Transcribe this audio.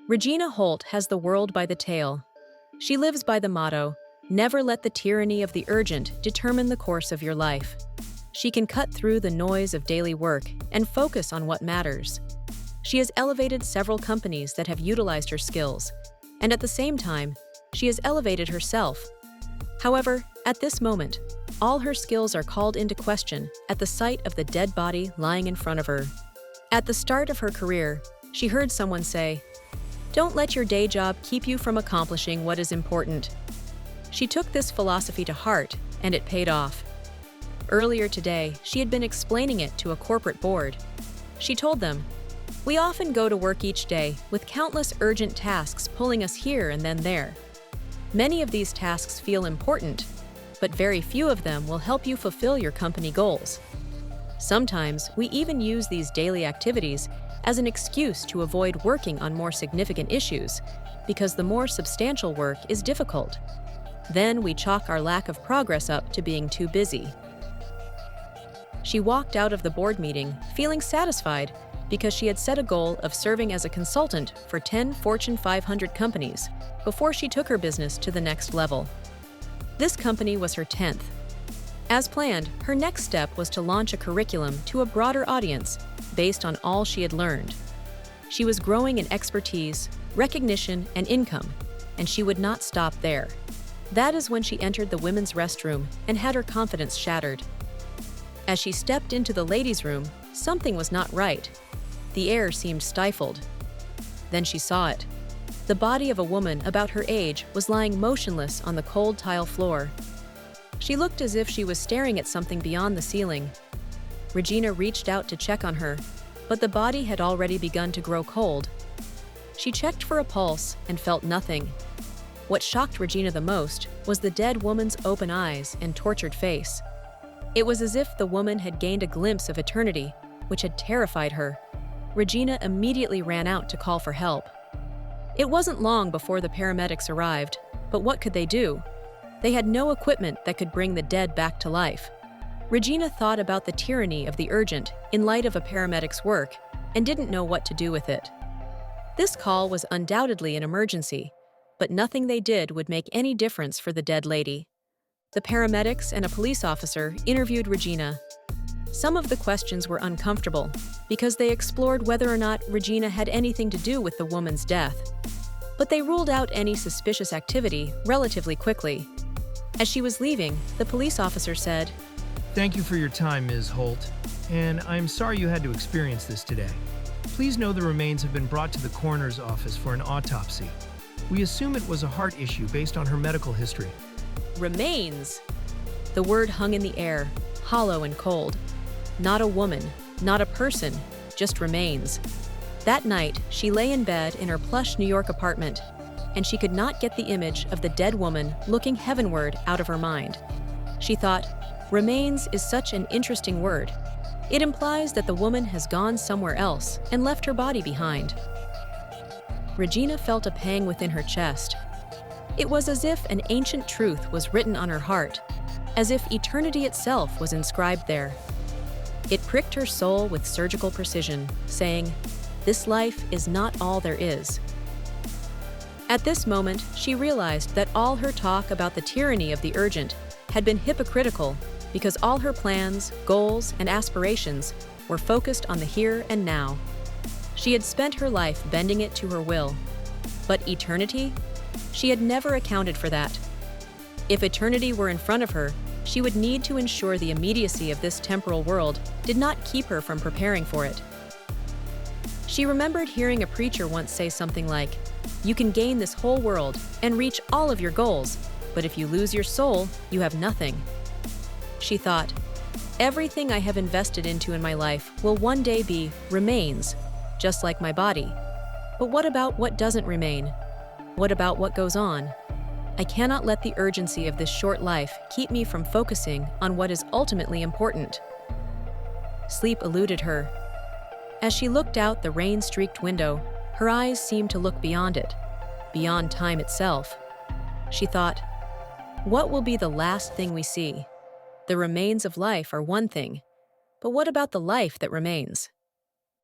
Regina Holt has the world by the tail. She lives by the motto, "Never let the tyranny of the urgent determine the course of your life." She can cut through the noise of daily work and focus on what matters. She has elevated several companies that have utilized her skills, and at the same time, she has elevated herself. However, at this moment, all her skills are called into question at the sight of the dead body lying in front of her. At the start of her career, she heard someone say, "Don't let your day job keep you from accomplishing what is important." She took this philosophy to heart, and it paid off. Earlier today, she had been explaining it to a corporate board. She told them, "We often go to work each day with countless urgent tasks pulling us here and then there. Many of these tasks feel important, but very few of them will help you fulfill your company goals. Sometimes we even use these daily activities as an excuse to avoid working on more significant issues, because the more substantial work is difficult. Then we chalk our lack of progress up to being too busy." She walked out of the board meeting feeling satisfied because she had set a goal of serving as a consultant for 10 Fortune 500 companies before she took her business to the next level. This company was her 10th. As planned, her next step was to launch a curriculum to a broader audience based on all she had learned. She was growing in expertise, recognition, and income, and she would not stop there. That is when she entered the women's restroom and had her confidence shattered. As she stepped into the ladies' room, something was not right. The air seemed stifled. Then she saw it. The body of a woman about her age was lying motionless on the cold tile floor. She looked as if she was staring at something beyond the ceiling. Regina reached out to check on her, but the body had already begun to grow cold. She checked for a pulse and felt nothing. What shocked Regina the most was the dead woman's open eyes and tortured face. It was as if the woman had gained a glimpse of eternity, which had terrified her. Regina immediately ran out to call for help. It wasn't long before the paramedics arrived, but what could they do? They had no equipment that could bring the dead back to life. Regina thought about the tyranny of the urgent in light of a paramedic's work and didn't know what to do with it. This call was undoubtedly an emergency, but nothing they did would make any difference for the dead lady. The paramedics and a police officer interviewed Regina. Some of the questions were uncomfortable because they explored whether or not Regina had anything to do with the woman's death. But they ruled out any suspicious activity relatively quickly. As she was leaving, the police officer said, "Thank you for your time, Ms. Holt, and I'm sorry you had to experience this today. Please know the remains have been brought to the coroner's office for an autopsy. We assume it was a heart issue based on her medical history." "Remains!" The word hung in the air, hollow and cold. Not a woman, not a person, just remains. That night, she lay in bed in her plush New York apartment, and she could not get the image of the dead woman looking heavenward out of her mind. She thought, "Remains is such an interesting word. It implies that the woman has gone somewhere else and left her body behind." Regina felt a pang within her chest. It was as if an ancient truth was written on her heart, as if eternity itself was inscribed there. It pricked her soul with surgical precision, saying, "This life is not all there is." At this moment, she realized that all her talk about the tyranny of the urgent had been hypocritical because all her plans, goals, and aspirations were focused on the here and now. She had spent her life bending it to her will. But eternity? She had never accounted for that. If eternity were in front of her, she would need to ensure the immediacy of this temporal world did not keep her from preparing for it. She remembered hearing a preacher once say something like, "You can gain this whole world and reach all of your goals, but if you lose your soul, you have nothing." She thought, "Everything I have invested into in my life will one day be remains, just like my body. But what about what doesn't remain? What about what goes on? I cannot let the urgency of this short life keep me from focusing on what is ultimately important." Sleep eluded her. As she looked out the rain-streaked window, her eyes seemed to look beyond it, beyond time itself. She thought, "What will be the last thing we see? The remains of life are one thing, but what about the life that remains?"